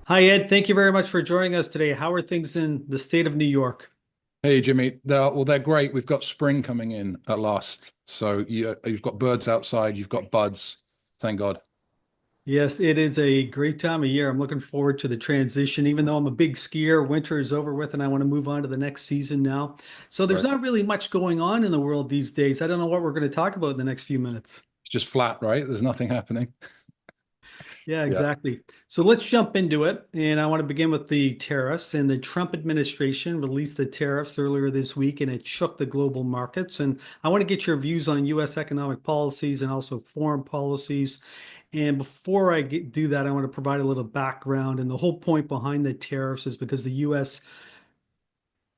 Hi, Ed. Thank you very much for joining us today. How are things in the state of New York? Hey Jimmy, they're great. We've got spring coming in at last. So you've got birds outside, you've got buds. Thank God. Yes, it is a great time of year. I'm looking forward to the transition. Even though I'm a big skier, winter is over with and I want to move on to the next season now. So there's Right. not really much going on in the world these days. I don't know what we're going to talk about in the next few minutes. It's just flat, right? There's nothing happening. Yeah, Yeah. exactly. So let's jump into it. And I want to begin with the tariffs. And the Trump administration released the tariffs earlier this week, and it shook the global markets. And I want to get your views on U.S. economic policies and also foreign policies. And before do that, I want to provide a little background. And the whole point behind the tariffs is because the U.S.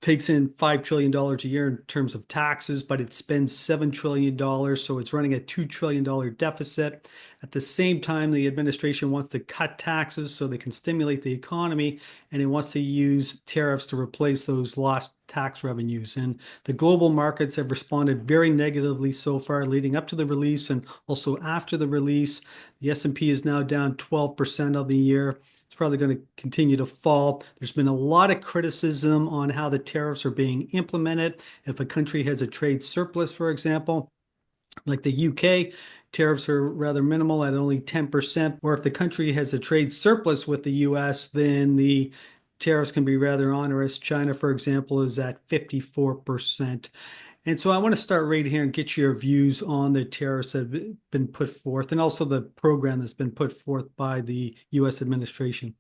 takes in $5 trillion a year in terms of taxes, but it spends $7 trillion. So it's running a $2 trillion deficit. At the same time, the administration wants to cut taxes so they can stimulate the economy, and it wants to use tariffs to replace those lost tax revenues. And the global markets have responded very negatively so far leading up to the release and also after the release. The S&P is now down 12% of the year. It's probably going to continue to fall. There's been a lot of criticism on how the tariffs are being implemented. If a country has a trade surplus, for example, like the UK, tariffs are rather minimal at only 10%. Or if the country has a trade surplus with the US, then the tariffs can be rather onerous. China, for example, is at 54%. And so I want to start right here and get your views on the tariffs that have been put forth and also the program that's been put forth by the US administration.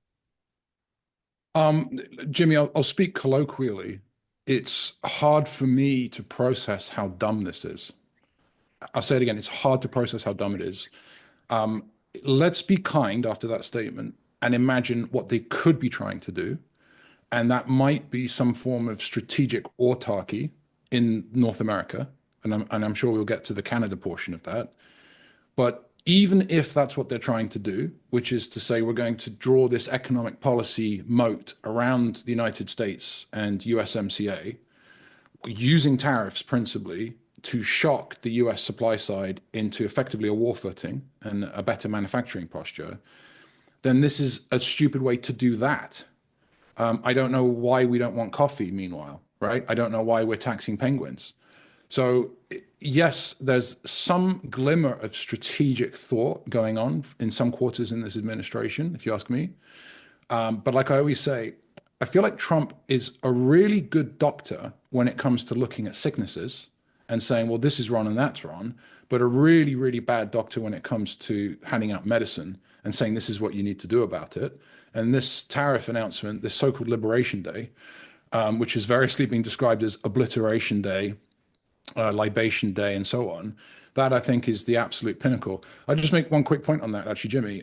Um, Jimmy, I'll speak colloquially. It's hard for me to process how dumb this is. I'll say it again. It's hard to process how dumb it is. Um, let's be kind after that statement and imagine what they could be trying to do. And that might be some form of strategic autarky in North America. And I'm sure we'll get to the Canada portion of that. But even if that's what they're trying to do, which is to say we're going to draw this economic policy moat around the United States and USMCA, using tariffs principally to shock the US supply side into effectively a war footing and a better manufacturing posture, then this is a stupid way to do that. I don't know why we don't want coffee, meanwhile, right? I don't know why we're taxing penguins. So, yes, there's some glimmer of strategic thought going on in some quarters in this administration, if you ask me. But like I always say, I feel like Trump is a really good doctor when it comes to looking at sicknesses and saying, well, this is wrong and that's wrong, but a really, really bad doctor when it comes to handing out medicine and saying this is what you need to do about it. And this tariff announcement, this so-called Liberation Day, which is variously being described as Obliteration Day, Libation Day, and so on, that I think is the absolute pinnacle. I'll just make one quick point on that, actually, Jimmy.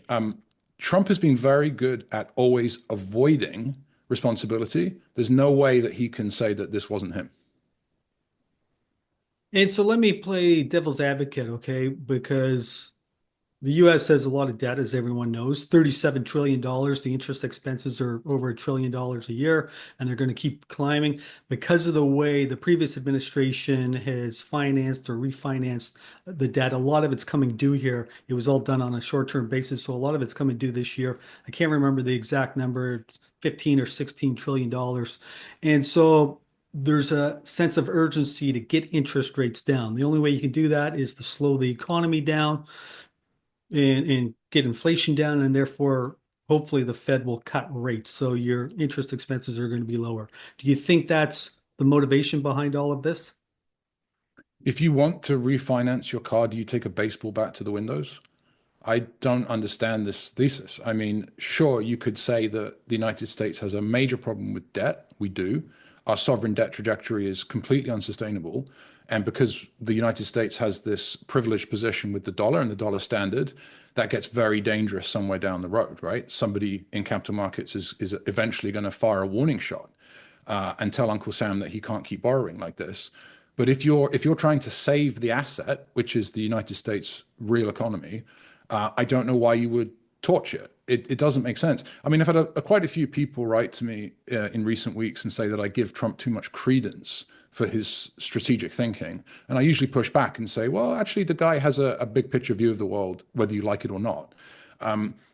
Trump has been very good at always avoiding responsibility. There's no way that he can say that this wasn't him. And so let me play devil's advocate, okay? Because the US has a lot of debt, as everyone knows, $37 trillion. The interest expenses are over $1 trillion a year, and they're going to keep climbing because of the way the previous administration has financed or refinanced the debt. A lot of it's coming due here. It was all done on a short-term basis, so a lot of it's coming due this year. I can't remember the exact number, it's 15 or 16 trillion dollars. And so there's a sense of urgency to get interest rates down. The only way you can do that is to slow the economy down and get inflation down, and therefore, hopefully, the Fed will cut rates. So your interest expenses are going to be lower. Do you think that's the motivation behind all of this? If you want to refinance your car, do you take a baseball bat to the windows? I don't understand this thesis. I mean, sure, you could say that the United States has a major problem with debt. We do. Our sovereign debt trajectory is completely unsustainable. And because the United States has this privileged position with the dollar and the dollar standard, that gets very dangerous somewhere down the road, right? Somebody in capital markets is eventually going to fire a warning shot and tell Uncle Sam that he can't keep borrowing like this. But if you're trying to save the asset, which is the United States real economy, I don't know why you would torch it. It doesn't make sense. I mean, I've had quite a few people write to me in recent weeks and say that I give Trump too much credence for his strategic thinking. And I usually push back and say, well, actually, the guy has a big picture view of the world, whether you like it or not.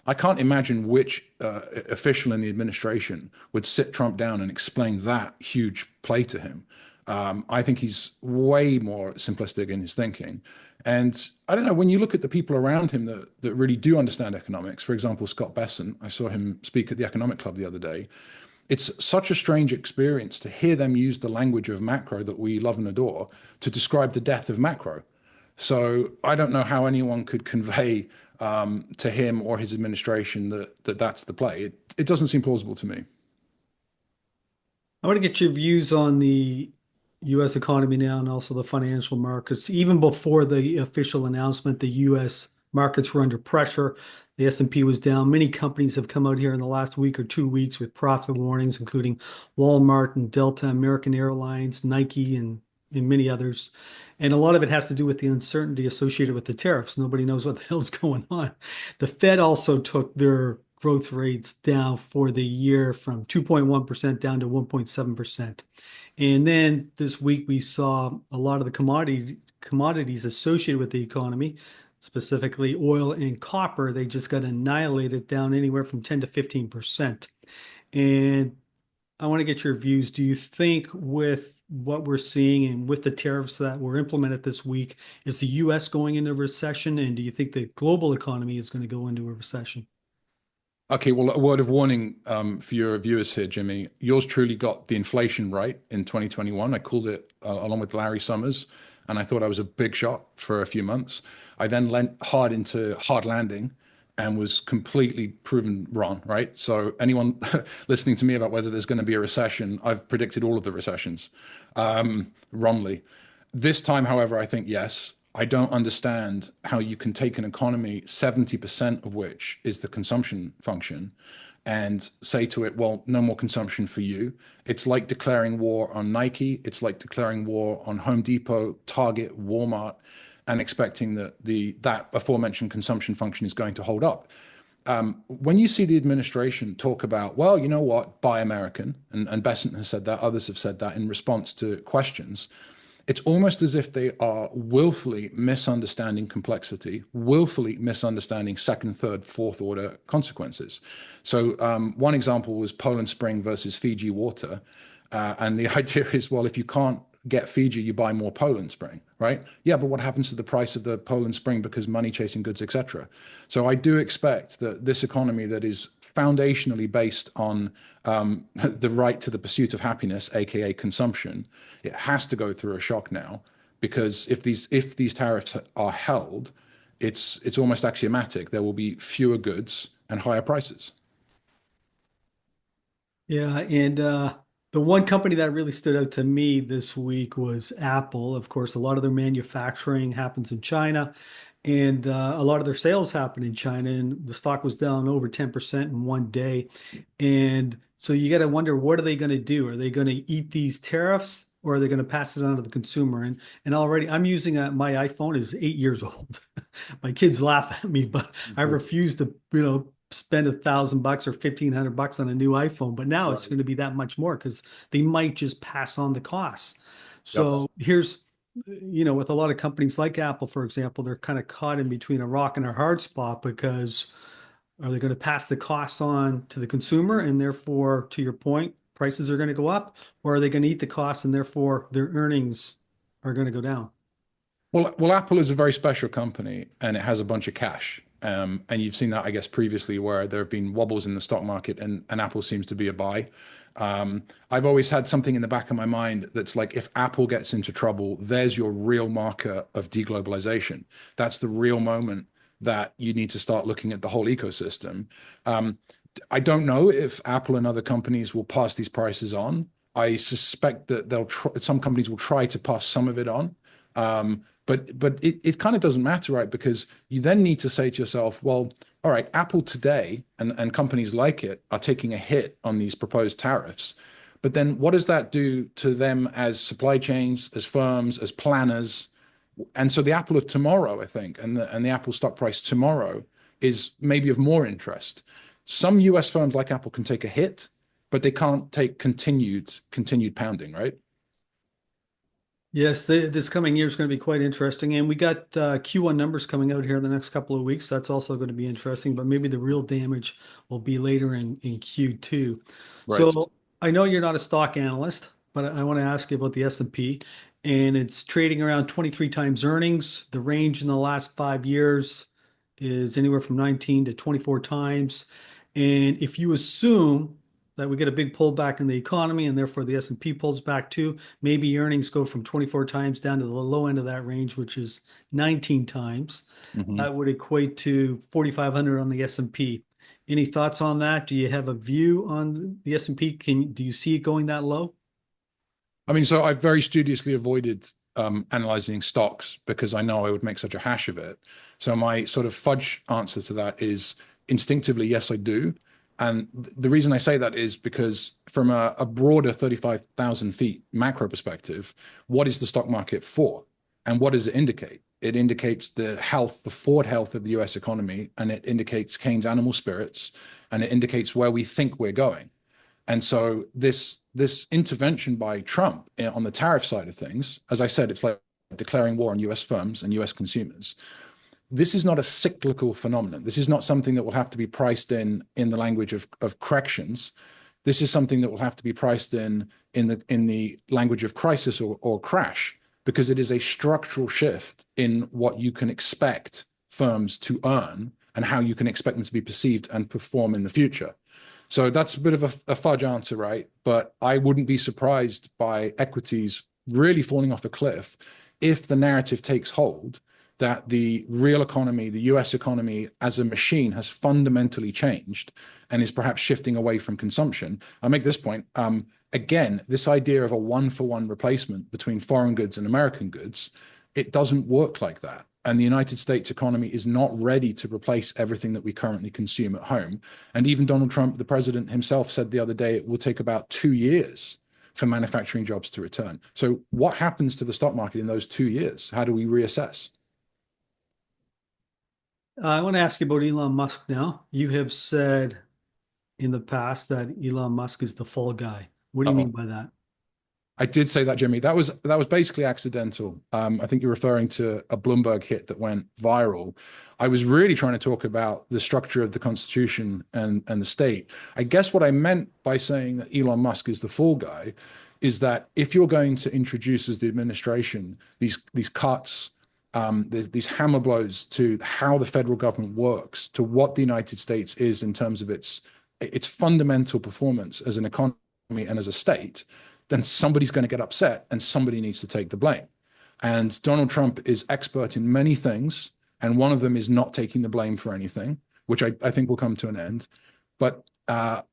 I can't imagine which official in the administration would sit Trump down and explain that huge play to him. I think he's way more simplistic in his thinking. And I don't know, when you look at the people around him that really do understand economics, for example, Scott Besson, I saw him speak at the Economic Club the other day. It's such a strange experience to hear them use the language of macro that we love and adore to describe the death of macro. So I don't know how anyone could convey to him or his administration that that's the play. It doesn't seem plausible to me. I want to get your views on the U.S. economy now and also the financial markets. Even before the official announcement, the U.S. markets were under pressure. The S&P was down. Many companies have come out here in the last week or 2 weeks with profit warnings, including Walmart and Delta, American Airlines, Nike, and many others. And a lot of it has to do with the uncertainty associated with the tariffs. Nobody knows what the hell's going on. The Fed also took their growth rates down for the year from 2.1% down to 1.7%. And then this week we saw a lot of the commodities associated with the economy, specifically oil and copper, they just got annihilated down anywhere from 10 to 15%. And I want to get your views. Do you think with what we're seeing and with the tariffs that were implemented this week, is the US going into recession? And do you think the global economy is going to go into a recession? Okay, well, a word of warning for your viewers here, Jimmy. Yours truly got the inflation right in 2021. I called it along with Larry Summers, and I thought I was a big shot for a few months. I then lent hard into hard landing and was completely proven wrong, right? So anyone listening to me about whether there's going to be a recession, I've predicted all of the recessions wrongly. This time, however, I think yes. I don't understand how you can take an economy, 70% of which is the consumption function, and say to it, well, no more consumption for you. It's like declaring war on Nike. It's like declaring war on Home Depot, Target, Walmart, and expecting that that aforementioned consumption function is going to hold up. When you see the administration talk about, well, you know what, buy American, and Besant has said that, others have said that in response to questions, it's almost as if they are willfully misunderstanding complexity, willfully misunderstanding second, third, fourth order consequences. So one example was Poland Spring versus Fiji water. And the idea is, well, if you can't get Fiji, you buy more Poland Spring, right? Yeah, but what happens to the price of the Poland Spring because money chasing goods, etc. So I do expect that this economy that is foundationally based on the right to the pursuit of happiness, aka consumption, it has to go through a shock now, because if these tariffs are held, it's almost axiomatic there will be fewer goods and higher prices. Yeah, and the one company that really stood out to me this week was Apple. Of course, a lot of their manufacturing happens in China, and a lot of their sales happen in China, and the stock was down over 10% in one day. And so you got to wonder, what are they going to do? Are they going to eat these tariffs, or are they going to pass it on to the consumer? And already I'm using my iPhone is 8 years old. My kids laugh at me, but I refuse to, spend $1,000 or $1,500 on a new iPhone. But now it's Right. going to be that much more because they might just pass on the costs. Yep. So here's, with a lot of companies like Apple, for example, they're kind of caught in between a rock and a hard spot because are they going to pass the costs on to the consumer and therefore, to your point, prices are going to go up, or are they going to eat the costs and therefore their earnings are going to go down? Well, Apple is a very special company and it has a bunch of cash. And you've seen that, I guess, previously where there have been wobbles in the stock market and Apple seems to be a buy. I've always had something in the back of my mind that's like, if Apple gets into trouble, there's your real marker of deglobalization. That's the real moment that you need to start looking at the whole ecosystem. Um, I don't know if Apple and other companies will pass these prices on. I suspect that some companies will try to pass some of it on. But it kind of doesn't matter, right? Because you then need to say to yourself, well, all right, Apple today and companies like it are taking a hit on these proposed tariffs. But then what does that do to them as supply chains, as firms, as planners? And so the Apple of tomorrow, I think, and the Apple stock price tomorrow is maybe of more interest. Some US firms like Apple can take a hit, but they can't take continued pounding, right? Yes, this coming year is going to be quite interesting. And we got Q1 numbers coming out here in the next couple of weeks. That's also going to be interesting, but maybe the real damage will be later in Q2. Right. So I know you're not a stock analyst, but I want to ask you about the S&P, and it's trading around 23 times earnings. The range in the last 5 years is anywhere from 19 to 24 times. And if you assume that we get a big pullback in the economy and therefore the S&P pulls back too, maybe earnings go from 24 times down to the low end of that range, which is 19 times. Mhm. That would equate to 4,500 on the S&P. Any thoughts on that? Do you have a view on the S&P? Do you see it going that low? I mean, so I've very studiously avoided analyzing stocks because I know I would make such a hash of it. So my sort of fudge answer to that is instinctively, yes, I do. And the reason I say that is because from a broader 35,000 feet macro perspective, what is the stock market for? And what does it indicate? It indicates the health, the forward health of the US economy, and it indicates Keynes' animal spirits, and it indicates where we think we're going. And so this intervention by Trump on the tariff side of things, as I said, it's like declaring war on US firms and US consumers. This is not a cyclical phenomenon. This is not something that will have to be priced in the language of corrections. This is something that will have to be priced in the language of crisis or crash, because it is a structural shift in what you can expect firms to earn and how you can expect them to be perceived and perform in the future. So that's a bit of a fudge answer, right? But I wouldn't be surprised by equities really falling off a cliff if the narrative takes hold that the real economy, the US economy as a machine has fundamentally changed and is perhaps shifting away from consumption. I'll make this point. Again, this idea of a one-for-one replacement between foreign goods and American goods, it doesn't work like that. And the United States economy is not ready to replace everything that we currently consume at home. And even Donald Trump, the president himself, said the other day it will take about 2 years for manufacturing jobs to return. So what happens to the stock market in those 2 years? How do we reassess? I want to ask you about Elon Musk now. You have said in the past that Elon Musk is the fall guy. What do you mean Uh-oh. by that? I did say that, Jimmy. That was basically accidental. I think you're referring to a Bloomberg hit that went viral. I was really trying to talk about the structure of the Constitution and the state. I guess what I meant by saying that Elon Musk is the fall guy is that if you're going to introduce as the administration these cuts, these hammer blows to how the federal government works, to what the United States is in terms of its fundamental performance as an economy and as a state, then somebody's going to get upset and somebody needs to take the blame. And Donald Trump is expert in many things, and one of them is not taking the blame for anything, which I think will come to an end. But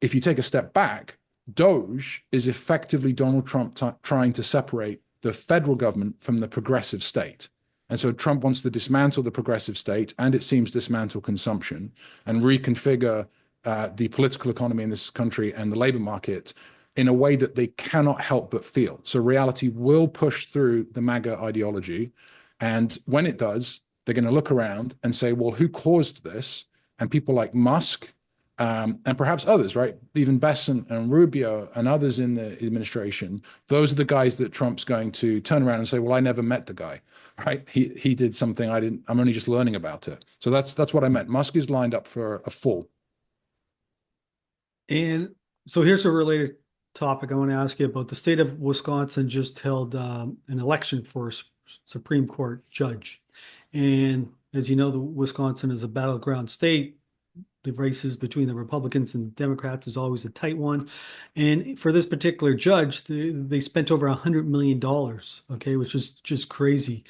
if you take a step back, Doge is effectively Donald Trump trying to separate the federal government from the progressive state. And so Trump wants to dismantle the progressive state and it seems dismantle consumption and reconfigure the political economy in this country and the labor market in a way that they cannot help but feel. So reality will push through the MAGA ideology. And when it does, they're going to look around and say, well, who caused this? And people like Musk and perhaps others, right? Even Besant and Rubio and others in the administration, those are the guys that Trump's going to turn around and say, well, I never met the guy, right? He did something I didn't, I'm only just learning about it. So that's what I meant. Musk is lined up for a fall. And so here's a related topic I want to ask you about. The state of Wisconsin just held an election for a Supreme Court judge. And as you know, the Wisconsin is a battleground state. The races between the Republicans and Democrats is always a tight one. And for this particular judge, they spent over $100 million, okay, which is just crazy.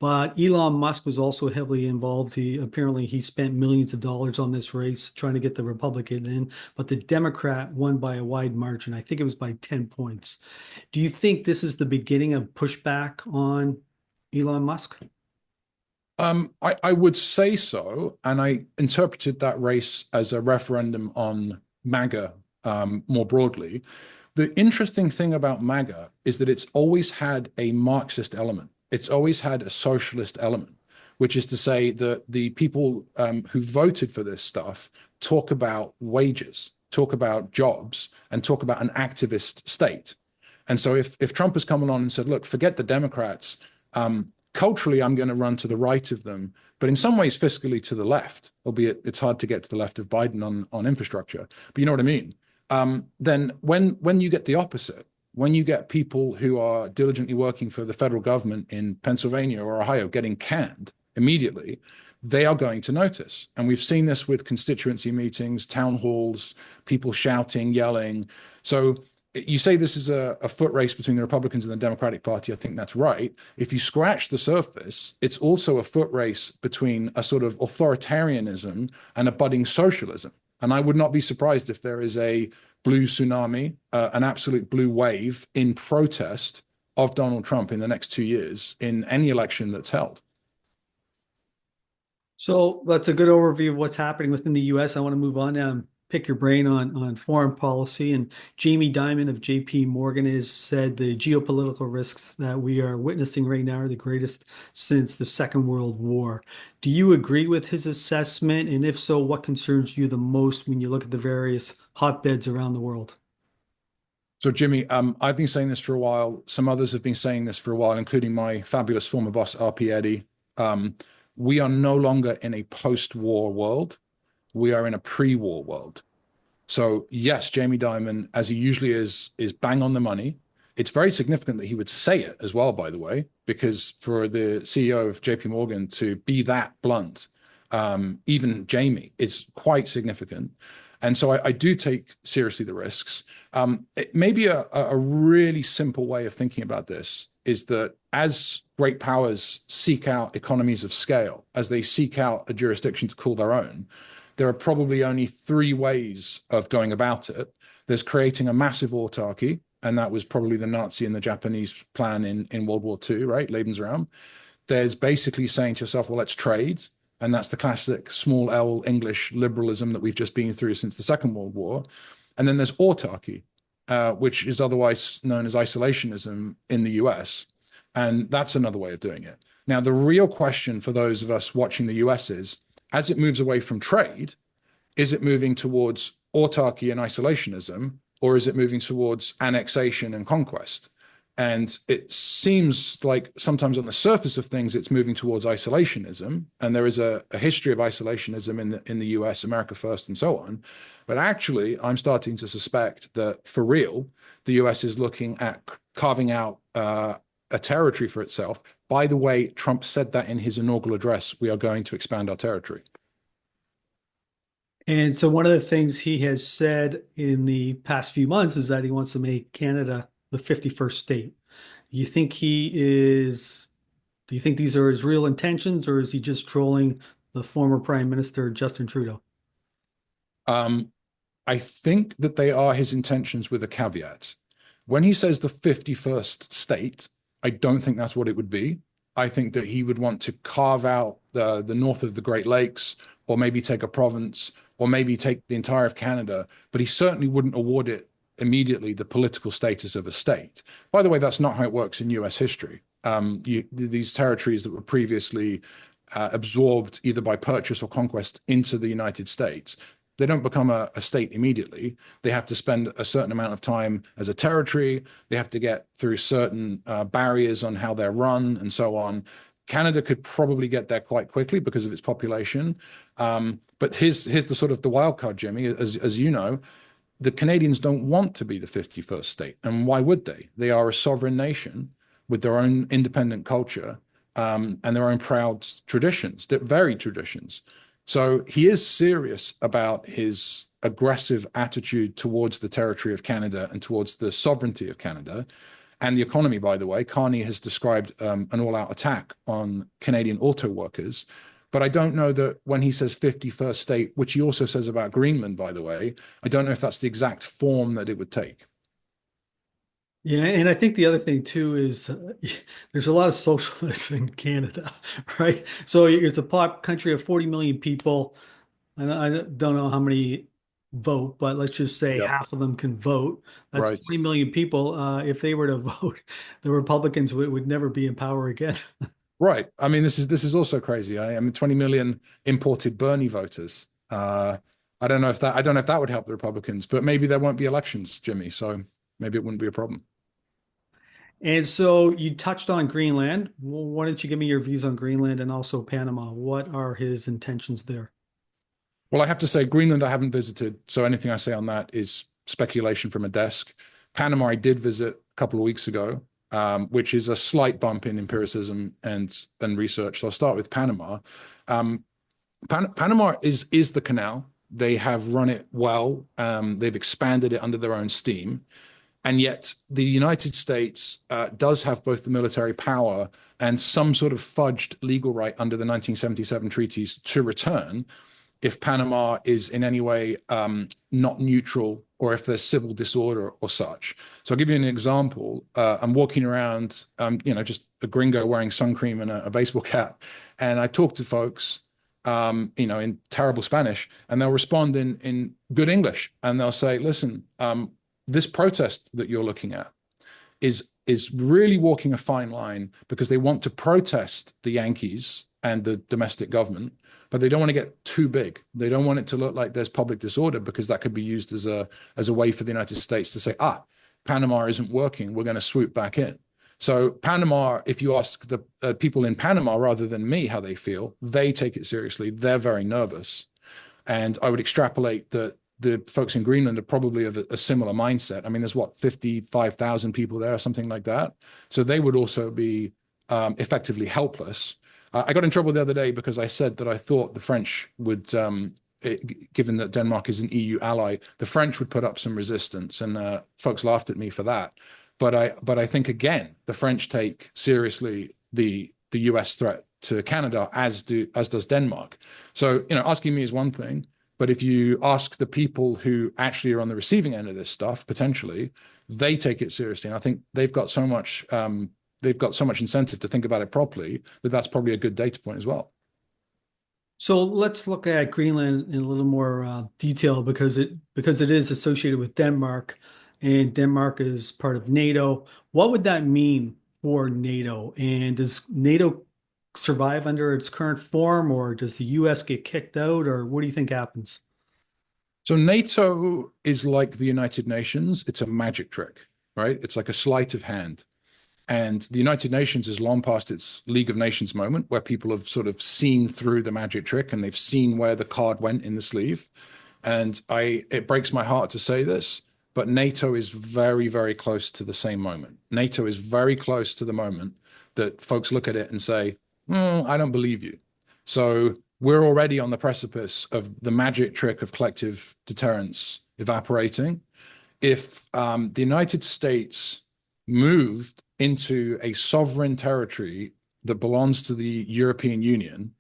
But Elon Musk was also heavily involved. He spent millions of dollars on this race trying to get the Republican in, but the Democrat won by a wide margin. I think it was by 10 points. Do you think this is the beginning of pushback on Elon Musk? I would say so, and I interpreted that race as a referendum on MAGA more broadly. The interesting thing about MAGA is that it's always had a Marxist element. It's always had a socialist element, which is to say that the people who voted for this stuff talk about wages, talk about jobs, and talk about an activist state. And so if Trump has come along and said, look, forget the Democrats, culturally, I'm going to run to the right of them, but in some ways fiscally to the left, albeit it's hard to get to the left of Biden on infrastructure, but you know what I mean? Then when you get the opposite, when you get people who are diligently working for the federal government in Pennsylvania or Ohio getting canned immediately, they are going to notice. And we've seen this with constituency meetings, town halls, people shouting, yelling. So you say this is a foot race between the Republicans and the Democratic Party. I think that's right. If you scratch the surface, it's also a foot race between a sort of authoritarianism and a budding socialism. And I would not be surprised if there is a blue tsunami, an absolute blue wave in protest of Donald Trump in the next 2 years in any election that's held. So that's a good overview of what's happening within the U.S. I want to move on now, pick your brain on foreign policy. And Jamie Dimon of J.P. Morgan has said the geopolitical risks that we are witnessing right now are the greatest since the Second World War. Do you agree with his assessment? And if so, what concerns you the most when you look at the various hotbeds around the world? So, Jimmy, I've been saying this for a while. Some others have been saying this for a while, including my fabulous former boss, RP Eddy. We are no longer in a post-war world. We are in a pre-war world. So yes, Jamie Dimon, as he usually is bang on the money. It's very significant that he would say it as well, by the way, because for the CEO of JP Morgan to be that blunt, even Jamie, is quite significant. And so I do take seriously the risks. Maybe a really simple way of thinking about this is that as great powers seek out economies of scale, as they seek out a jurisdiction to call their own, there are probably only three ways of going about it. There's creating a massive autarky, and that was probably the Nazi and the Japanese plan in World War II, right? Lebensraum. There's basically saying to yourself, well, let's trade. And that's the classic small L English liberalism that we've just been through since the Second World War. And then there's autarky, which is otherwise known as isolationism in the US. And that's another way of doing it. Now, the real question for those of us watching the US is, as it moves away from trade, is it moving towards autarky and isolationism, or is it moving towards annexation and conquest? And it seems like sometimes on the surface of things, it's moving towards isolationism. And there is a history of isolationism in the US, America first, and so on. But actually, I'm starting to suspect that for real, the US is looking at carving out a territory for itself. By the way, Trump said that in his inaugural address, we are going to expand our territory. And so one of the things he has said in the past few months is that he wants to make Canada the 51st state. Do you think these are his real intentions, or is he just trolling the former Prime Minister Justin Trudeau? I think that they are his intentions with a caveat. When he says the 51st state, I don't think that's what it would be. I think that he would want to carve out the north of the Great Lakes, or maybe take a province, or maybe take the entire of Canada, but he certainly wouldn't award it immediately the political status of a state. By the way, that's not how it works in US history. These territories that were previously absorbed either by purchase or conquest into the United States, they don't become a state immediately. They have to spend a certain amount of time as a territory. They have to get through certain barriers on how they're run and so on. Canada could probably get there quite quickly because of its population. But here's the sort of the wild card, Jimmy, as you know, the Canadians don't want to be the 51st state. And why would they? They are a sovereign nation with their own independent culture and their own proud traditions, varied traditions. So he is serious about his aggressive attitude towards the territory of Canada and towards the sovereignty of Canada. And the economy, by the way, Carney has described an all-out attack on Canadian auto workers. But I don't know that when he says 51st state, which he also says about Greenland, by the way, I don't know if that's the exact form that it would take. Yeah, and I think the other thing too is there's a lot of socialists in Canada, right? So it's a pop country of 40 million people. And I don't know how many vote, but let's just say Yep. half of them can vote. That's Right. 20 million people. If they were to vote, the Republicans would never be in power again. Right. I mean, this is also crazy. I mean, 20 million imported Bernie voters. I don't know if that would help the Republicans, but maybe there won't be elections, Jimmy. So maybe it wouldn't be a problem. And so you touched on Greenland. Well, why don't you give me your views on Greenland and also Panama? What are his intentions there? Well, I have to say, Greenland I haven't visited, so anything I say on that is speculation from a desk. Panama I did visit a couple of weeks ago, which is a slight bump in empiricism and research. So I'll start with Panama. Um, Panama is the canal. They have run it well. They've expanded it under their own steam. And yet the United States does have both the military power and some sort of fudged legal right under the 1977 treaties to return if Panama is in any way not neutral or if there's civil disorder or such. So I'll give you an example. I'm walking around, just a gringo wearing sun cream and a baseball cap, and I talk to folks, in terrible Spanish, and they'll respond in good English, and they'll say, "Listen, this protest that you're looking at is really walking a fine line because they want to protest the Yankees and the domestic government, but they don't want to get too big. They don't want it to look like there's public disorder because that could be used as a way for the United States to say, Panama isn't working. We're going to swoop back in." So Panama, if you ask the people in Panama rather than me how they feel, they take it seriously. They're very nervous. And I would extrapolate that the folks in Greenland are probably of a similar mindset. I mean, there's 55,000 people there or something like that. So they would also be effectively helpless. I got in trouble the other day because I said that I thought the French would, given that Denmark is an EU ally, the French would put up some resistance, and folks laughed at me for that. But I think again, the French take seriously the US threat to Canada, as does Denmark. So asking me is one thing, but if you ask the people who actually are on the receiving end of this stuff, potentially, they take it seriously, and I think they've got so much. They've got so much incentive to think about it properly that that's probably a good data point as well. So let's look at Greenland in a little more detail because it is associated with Denmark, and Denmark is part of NATO. What would that mean for NATO? And does NATO survive under its current form, or does the US get kicked out, or what do you think happens? So NATO is like the United Nations. It's a magic trick, right? It's like a sleight of hand. And the United Nations is long past its League of Nations moment where people have sort of seen through the magic trick and they've seen where the card went in the sleeve. And it breaks my heart to say this, but NATO is very, very close to the same moment. NATO is very close to the moment that folks look at it and say, I don't believe you. So we're already on the precipice of the magic trick of collective deterrence evaporating. If the United States moved into a sovereign territory that belongs to the European Union,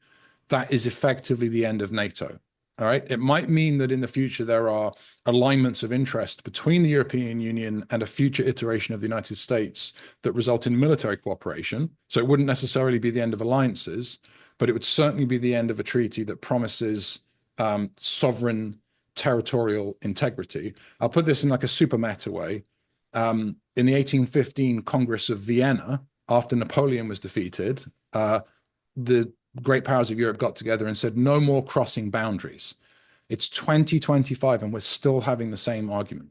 that is effectively the end of NATO. All right. It might mean that in the future there are alignments of interest between the European Union and a future iteration of the United States that result in military cooperation. So it wouldn't necessarily be the end of alliances, but it would certainly be the end of a treaty that promises sovereign territorial integrity. I'll put this in like a super meta way. In the 1815 Congress of Vienna, after Napoleon was defeated, the great powers of Europe got together and said, no more crossing boundaries. It's 2025 and we're still having the same argument.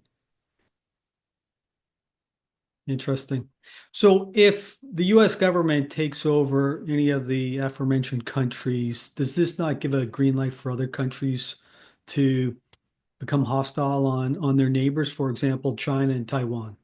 Interesting. So if the US government takes over any of the aforementioned countries, does this not give a green light for other countries to become hostile on their neighbors, for example, China and Taiwan?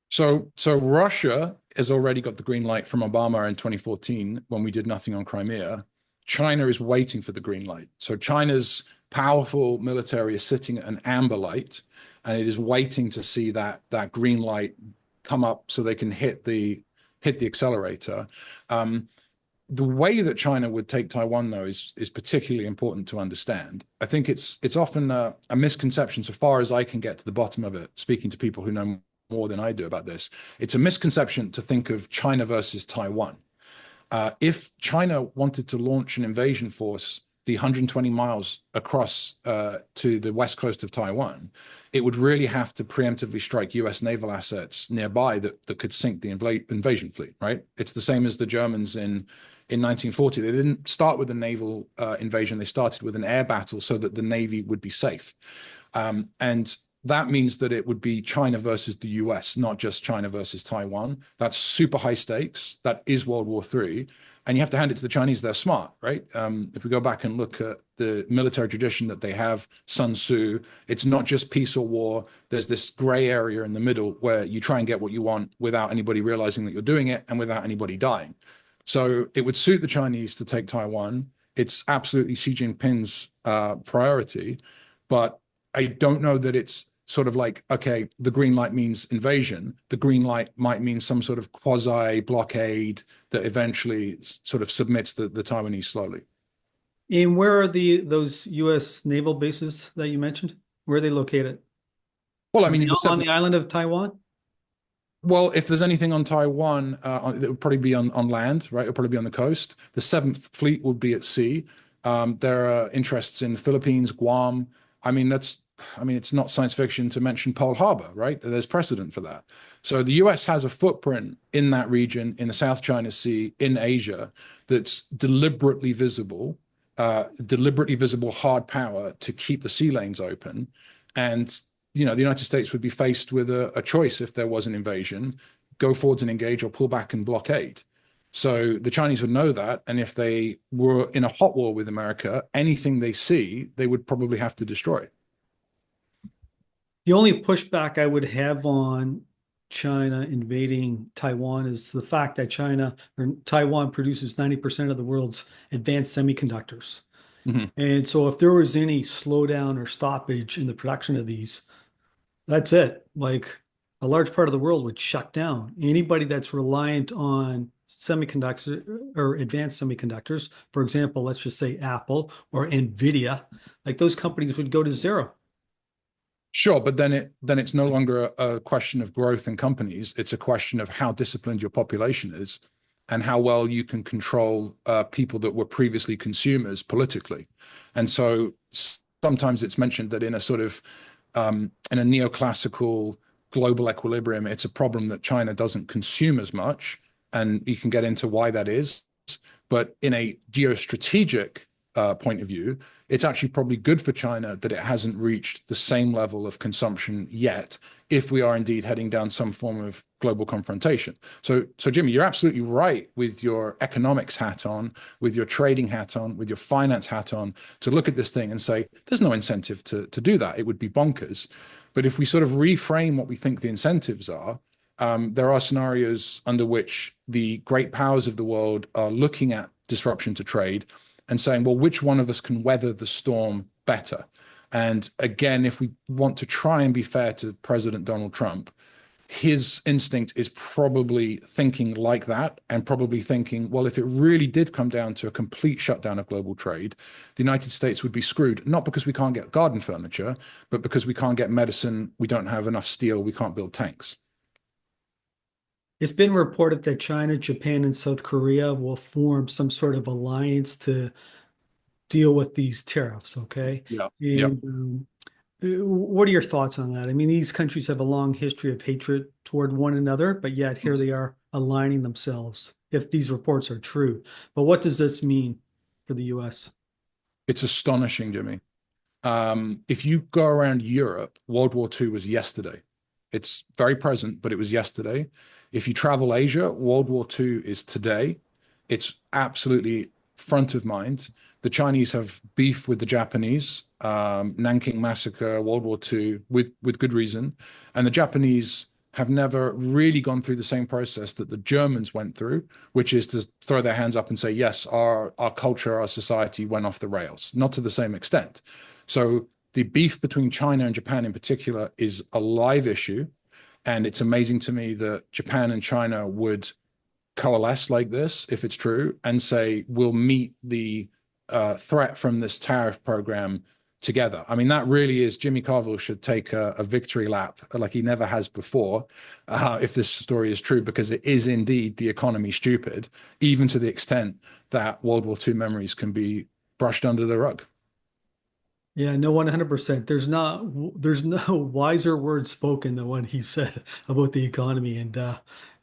So Russia has already got the green light from Obama in 2014 when we did nothing on Crimea. China is waiting for the green light. So China's powerful military is sitting at an amber light, and it is waiting to see that green light come up so they can hit the accelerator. The way that China would take Taiwan, though, is particularly important to understand. I think it's often a misconception, so far as I can get to the bottom of it, speaking to people who know more than I do about this. It's a misconception to think of China versus Taiwan. If China wanted to launch an invasion force the 120 miles across to the west coast of Taiwan, it would really have to preemptively strike US naval assets nearby that could sink the invasion fleet, right? It's the same as the Germans in 1940. They didn't start with a naval invasion. They started with an air battle so that the Navy would be safe. And that means that it would be China versus the US, not just China versus Taiwan. That's super high stakes. That is World War III. And you have to hand it to the Chinese. They're smart, right? If we go back and look at the military tradition that they have, Sun Tzu, it's not just peace or war. There's this gray area in the middle where you try and get what you want without anybody realizing that you're doing it and without anybody dying. So it would suit the Chinese to take Taiwan. It's absolutely Xi Jinping's priority, but I don't know that it's sort of like, okay, the green light means invasion. The green light might mean some sort of quasi blockade that eventually sort of submits the Taiwanese slowly. And where are those U.S. naval bases that you mentioned? Where are they located? Well, I Are mean, they the on seven. the island of Taiwan? Well, if there's anything on Taiwan, it would probably be on land, right? It'll probably be on the coast. The Seventh Fleet would be at sea. There are interests in the Philippines, Guam. It's not science fiction to mention Pearl Harbor, right? There's precedent for that. So the US has a footprint in that region, in the South China Sea, in Asia, that's deliberately visible hard power to keep the sea lanes open. And, the United States would be faced with a choice if there was an invasion, go forwards and engage or pull back and blockade. So the Chinese would know that. And if they were in a hot war with America, anything they see, they would probably have to destroy. The only pushback I would have on China invading Taiwan is the fact that China or Taiwan produces 90% of the world's advanced semiconductors. Mhm. And so if there was any slowdown or stoppage in the production of these, that's it. Like a large part of the world would shut down. Anybody that's reliant on semiconductors or advanced semiconductors, for example, let's just say Apple or Nvidia, like those companies would go to zero. Sure, but then it's no longer a question of growth in companies. It's a question of how disciplined your population is and how well you can control people that were previously consumers politically. And so sometimes it's mentioned that in a sort of in a neoclassical global equilibrium, it's a problem that China doesn't consume as much, and you can get into why that is. But in a geostrategic point of view, it's actually probably good for China that it hasn't reached the same level of consumption yet, if we are indeed heading down some form of global confrontation. So Jimmy, you're absolutely right with your economics hat on, with your trading hat on, with your finance hat on, to look at this thing and say, there's no incentive to do that. It would be bonkers. But if we sort of reframe what we think the incentives are, there are scenarios under which the great powers of the world are looking at disruption to trade and saying, well, which one of us can weather the storm better? And again, if we want to try and be fair to President Donald Trump, his instinct is probably thinking like that, and probably thinking, well, if it really did come down to a complete shutdown of global trade, the United States would be screwed, not because we can't get garden furniture, but because we can't get medicine, we don't have enough steel, we can't build tanks. It's been reported that China, Japan, and South Korea will form some sort of alliance to deal with these tariffs. Okay. Yeah. Yeah. And what are your thoughts on that? I mean, these countries have a long history of hatred toward one another, but yet here they are aligning themselves, if these reports are true. But what does this mean for the US? It's astonishing, Jimmy. If you go around Europe, World War II was yesterday. It's very present, but it was yesterday. If you travel Asia, World War II is today. It's absolutely front of mind. The Chinese have beef with the Japanese, Nanking Massacre, World War II, with good reason. And the Japanese have never really gone through the same process that the Germans went through, which is to throw their hands up and say, yes, our culture, our society went off the rails, not to the same extent. So the beef between China and Japan in particular is a live issue. And it's amazing to me that Japan and China would coalesce like this, if it's true, and say, we'll meet the threat from this tariff program together. I mean, that really is, Jimmy Carville should take a victory lap like he never has before, if this story is true, because it is indeed the economy stupid, even to the extent that World War II memories can be brushed under the rug. Yeah, no, 100%. There's no wiser word spoken than what he said about the economy. And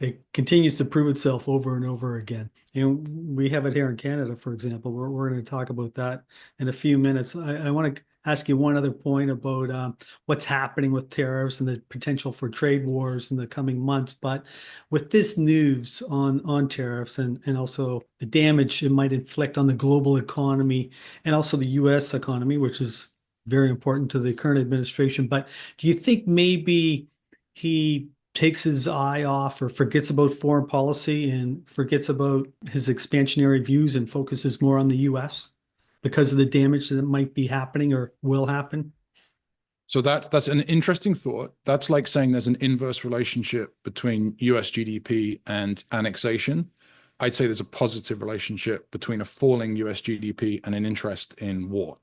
it continues to prove itself over and over again. We have it here in Canada, for example. We're going to talk about that in a few minutes. I want to ask you one other point about what's happening with tariffs and the potential for trade wars in the coming months. But with this news on tariffs and also the damage it might inflict on the global economy and also the U.S. economy, which is very important to the current administration. But do you think maybe he takes his eye off or forgets about foreign policy and forgets about his expansionary views and focuses more on the US because of the damage that might be happening or will happen? So that's an interesting thought. That's like saying there's an inverse relationship between US GDP and annexation. I'd say there's a positive relationship between a falling US GDP and an interest in war.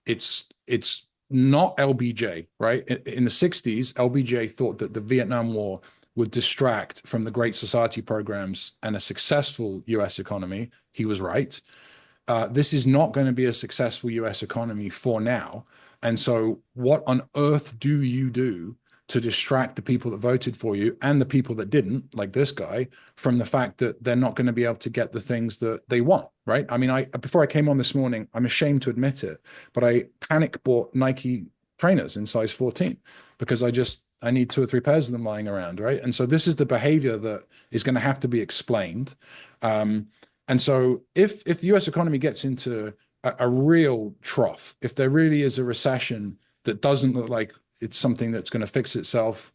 It's not LBJ, right? In the 60s, LBJ thought that the Vietnam War would distract from the Great Society programs and a successful US economy. He was right. This is not going to be a successful US economy for now. And so what on earth do you do to distract the people that voted for you and the people that didn't, like this guy, from the fact that they're not going to be able to get the things that they want, right? I mean, before I came on this morning, I'm ashamed to admit it, but I panic bought Nike trainers in size 14 because I need 2 or 3 pairs of them lying around, right? And so this is the behavior that is going to have to be explained. And so if the US economy gets into a real trough, if there really is a recession that doesn't look like it's something that's going to fix itself,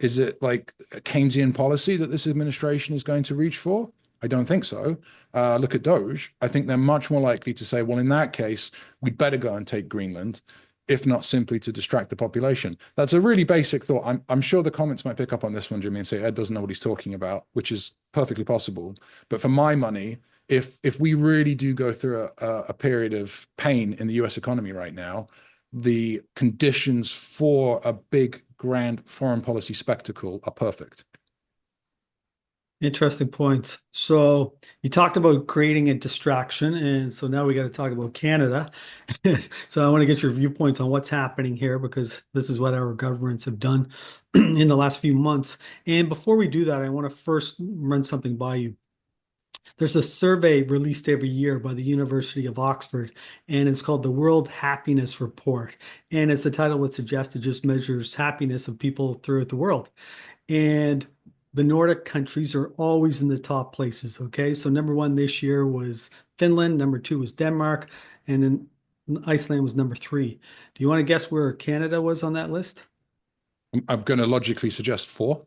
is it like a Keynesian policy that this administration is going to reach for? I don't think so. Look at Doge. I think they're much more likely to say, well, in that case, we'd better go and take Greenland, if not simply to distract the population. That's a really basic thought. I'm sure the comments might pick up on this one, Jimmy, and say Ed doesn't know what he's talking about, which is perfectly possible. But for my money, if we really do go through a period of pain in the US economy right now, the conditions for a big, grand foreign policy spectacle are perfect. Interesting points. So you talked about creating a distraction, and so now we got to talk about Canada. So I want to get your viewpoints on what's happening here because this is what our governments have done in the last few months. And before we do that, I want to first run something by you. There's a survey released every year by the University of Oxford, and it's called the World Happiness Report. And as the title would suggest, it just measures happiness of people throughout the world. And the Nordic countries are always in the top places. Okay. So number one this year was Finland, number two was Denmark, and then Iceland was number three. Do you want to guess where Canada was on that list? I'm going to logically suggest 4.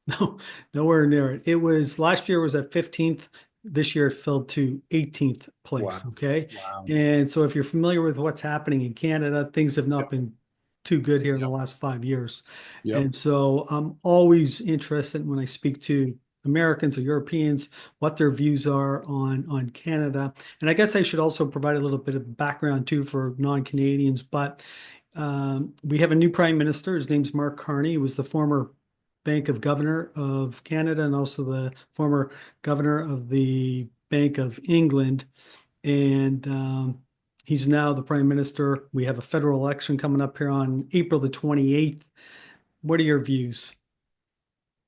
No, nowhere near it. It was last year was at 15th. This year it fell to 18th place. Wow. Okay. Wow. And so if you're familiar with what's happening in Canada, things have not been too good here in the last 5 years. Yep. And so I'm always interested when I speak to Americans or Europeans, what their views are on Canada. And I guess I should also provide a little bit of background too for non-Canadians. But we have a new prime minister. His name's Mark Carney. He was the former Bank of Governor of Canada and also the former governor of the Bank of England. And he's now the prime minister. We have a federal election coming up here on April the 28th. What are your views?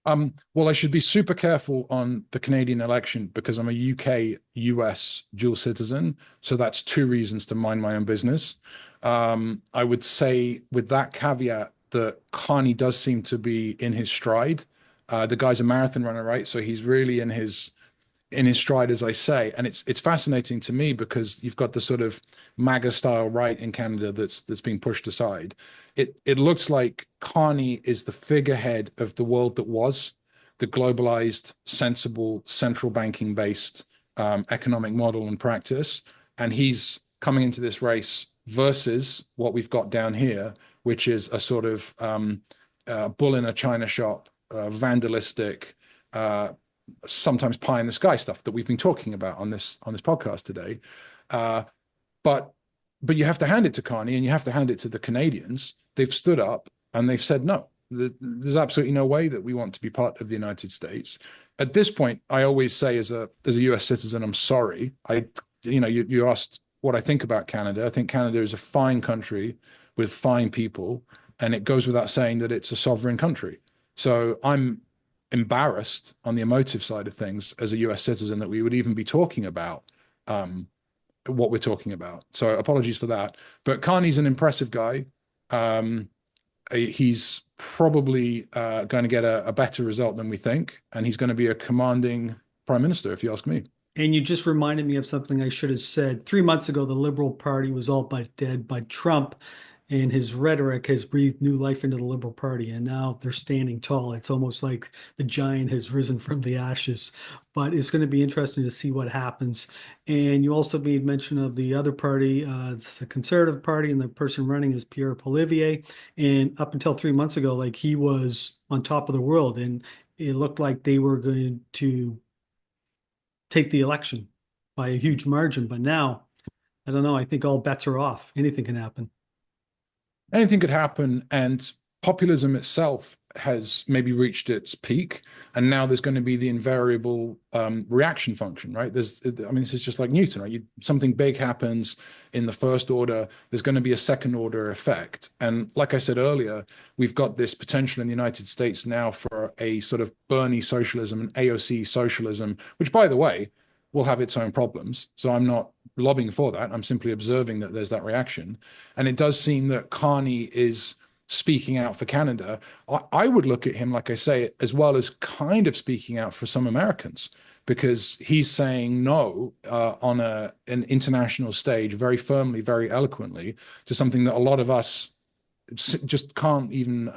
Well, I should be super careful on the Canadian election because I'm a UK-US dual citizen. So that's 2 reasons to mind my own business. I would say with that caveat that Carney does seem to be in his stride. The guy's a marathon runner, right? So he's really in his stride, as I say. And it's fascinating to me because you've got the sort of MAGA style right in Canada that's being pushed aside. It looks like Carney is the figurehead of the world that was, the globalized, sensible, central banking based economic model and practice. And he's coming into this race versus what we've got down here, which is a sort of bull in a china shop, vandalistic, sometimes pie in the sky stuff that we've been talking about on this podcast today. But you have to hand it to Carney and you have to hand it to the Canadians. They've stood up and they've said, no, there's absolutely no way that we want to be part of the United States. At this point, I always say as a US citizen, I'm sorry. You asked what I think about Canada. I think Canada is a fine country with fine people, and it goes without saying that it's a sovereign country. So I'm embarrassed on the emotive side of things as a US citizen that we would even be talking about what we're talking about. So apologies for that. But Carney's an impressive guy. He's probably going to get a better result than we think, and he's going to be a commanding prime minister, if you ask me. And you just reminded me of something I should have said. 3 months ago, the Liberal Party was all but dead, but Trump and his rhetoric has breathed new life into the Liberal Party, and now they're standing tall. It's almost like the giant has risen from the ashes. But it's going to be interesting to see what happens. And you also made mention of the other party. It's the Conservative Party, and the person running is Pierre Poilievre. And up until 3 months ago, like he was on top of the world, and it looked like they were going to take the election by a huge margin. But now, I don't know. I think all bets are off. Anything can happen. Anything could happen, and populism itself has maybe reached its peak, and now there's going to be the invariable reaction function, right? I mean, this is just like Newton, right? Something big happens in the first order, there's going to be a second order effect. And like I said earlier, we've got this potential in the United States now for a sort of Bernie socialism and AOC socialism, which, by the way, will have its own problems. So I'm not lobbying for that. I'm simply observing that there's that reaction. And it does seem that Carney is speaking out for Canada. I would look at him, like I say, as well as kind of speaking out for some Americans, because he's saying no on an international stage very firmly, very eloquently to something that a lot of us just can't even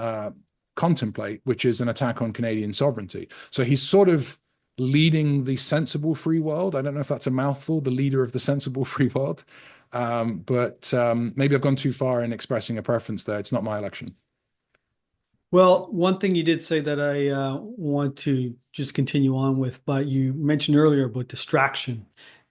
contemplate, which is an attack on Canadian sovereignty. So he's sort of leading the sensible free world. I don't know if that's a mouthful, the leader of the sensible free world. But maybe I've gone too far in expressing a preference there. It's not my election. Well, one thing you did say that I want to just continue on with, but you mentioned earlier about distraction.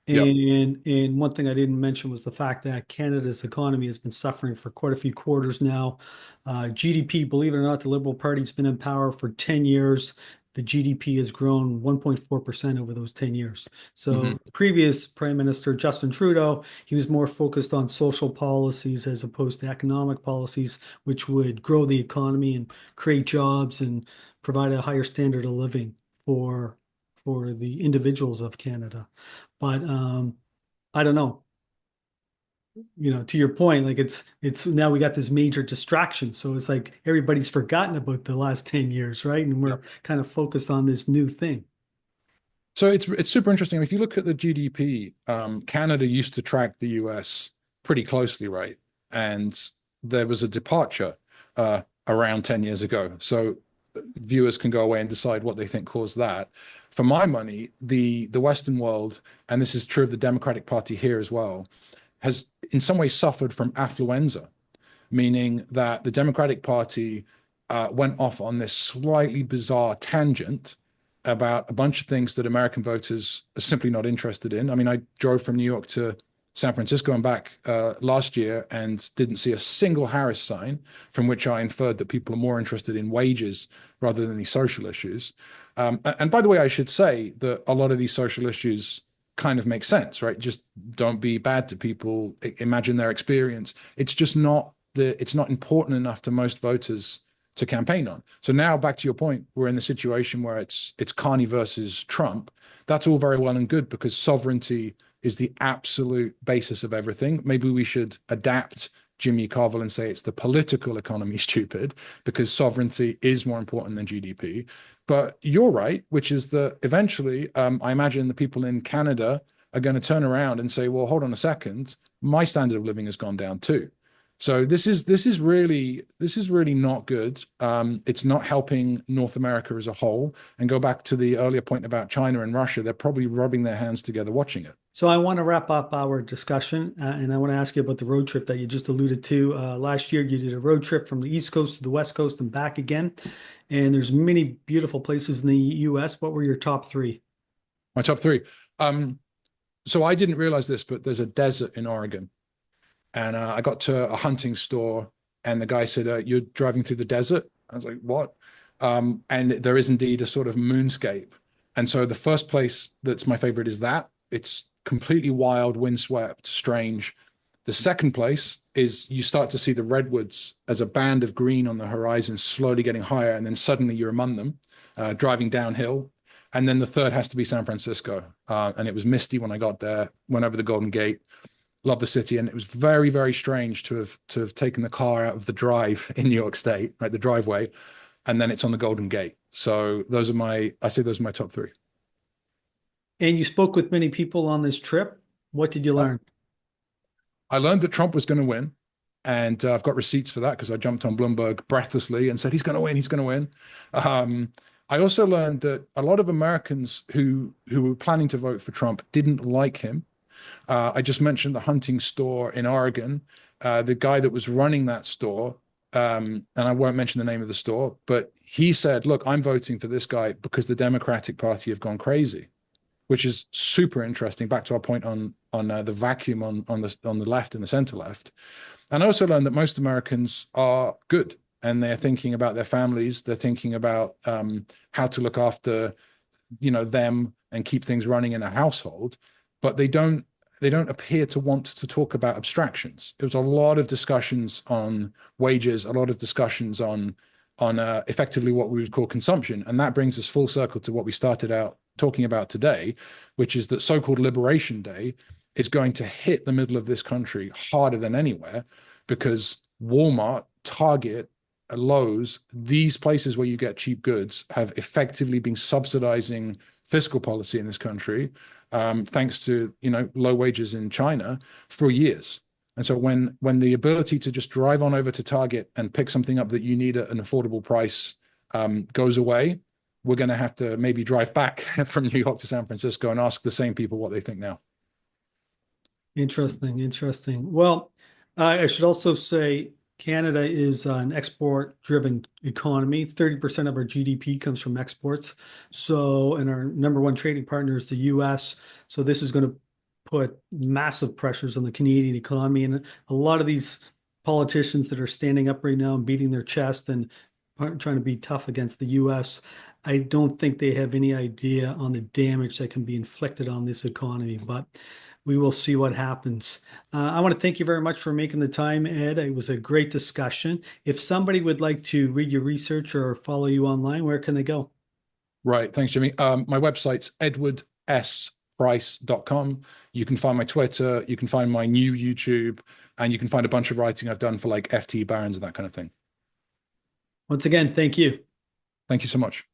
Yep. And one thing I didn't mention was the fact that Canada's economy has been suffering for quite a few quarters now. GDP, believe it or not, the Liberal Party's been in power for 10 years. The GDP has grown 1.4% over those 10 years. So previous Prime Minister Justin Trudeau, he was more focused on social policies as opposed to economic policies, which would grow the economy and create jobs and provide a higher standard of living for the individuals of Canada. But I don't know. To your point, like it's now we got this major distraction. So it's like everybody's forgotten about the last 10 years, right? And we're kind of focused on this new thing. So it's super interesting. If you look at the GDP, Canada used to track the US pretty closely, right? And there was a departure around 10 years ago. So viewers can go away and decide what they think caused that. For my money, the Western world, and this is true of the Democratic Party here as well, has in some ways suffered from affluenza, meaning that the Democratic Party went off on this slightly bizarre tangent about a bunch of things that American voters are simply not interested in. I mean, I drove from New York to San Francisco and back last year and didn't see a single Harris sign, from which I inferred that people are more interested in wages rather than these social issues. And by the way, I should say that a lot of these social issues kind of make sense, right? Just don't be bad to people. Imagine their experience. It's just it's not important enough to most voters to campaign on. So now back to your point, we're in the situation where it's Carney versus Trump. That's all very well and good because sovereignty is the absolute basis of everything. Maybe we should adapt Jimmy Carville and say it's the political economy, stupid, because sovereignty is more important than GDP. But you're right, which is that eventually, I imagine the people in Canada are going to turn around and say, well, hold on a second, my standard of living has gone down too. So this is really not good. It's not helping North America as a whole. And go back to the earlier point about China and Russia, they're probably rubbing their hands together watching it. So I want to wrap up our discussion, and I want to ask you about the road trip that you just alluded to. Last year, you did a road trip from the East Coast to the West Coast and back again. And there's many beautiful places in the US. What were your top three? My top three. So I didn't realize this, but there's a desert in Oregon. And I got to a hunting store and the guy said, you're driving through the desert? I was like, what? And there is indeed a sort of moonscape. And so the first place that's my favorite is that. It's completely wild, windswept, strange. The second place is you start to see the redwoods as a band of green on the horizon slowly getting higher, and then suddenly you're among them. driving downhill. And then the third has to be San Francisco. And it was misty when I got there, went over the Golden Gate, loved the city. And it was very, very strange to have taken the car out of the drive in New York State, right, the driveway, and then it's on the Golden Gate. So those are my top three. And you spoke with many people on this trip. What did you learn? I learned that Trump was going to win. And I've got receipts for that because I jumped on Bloomberg breathlessly and said, he's going to win, he's going to win. I also learned that a lot of Americans who were planning to vote for Trump didn't like him. I just mentioned the hunting store in Oregon. The guy that was running that store, and I won't mention the name of the store, but he said, look, I'm voting for this guy because the Democratic Party have gone crazy, which is super interesting. Back to our point on the vacuum on the left and the center left. And I also learned that most Americans are good and they're thinking about their families. They're thinking about how to look after, them and keep things running in a household, but they don't appear to want to talk about abstractions. There was a lot of discussions on wages, a lot of discussions on effectively what we would call consumption. And that brings us full circle to what we started out talking about today, which is that so-called Liberation Day is going to hit the middle of this country harder than anywhere because Walmart, Target, Lowe's, these places where you get cheap goods have effectively been subsidizing fiscal policy in this country, thanks to low wages in China for years. And so when the ability to just drive on over to Target and pick something up that you need at an affordable price goes away, we're going to have to maybe drive back from New York to San Francisco and ask the same people what they think now. Interesting. Well, I should also say Canada is an export-driven economy. 30% of our GDP comes from exports. So, and our number one trading partner is the US. So this is going to put massive pressures on the Canadian economy. And a lot of these politicians that are standing up right now and beating their chest and trying to be tough against the US, I don't think they have any idea on the damage that can be inflicted on this economy. But we will see what happens. I want to thank you very much for making the time, Ed. It was a great discussion. If somebody would like to read your research or follow you online, where can they go? Right. Thanks, Jimmy. My website's edwardsprice.com. You can find my Twitter, you can find my new YouTube, and you can find a bunch of writing I've done for like FT Barons and that kind of thing. Once again, thank you. Thank you so much.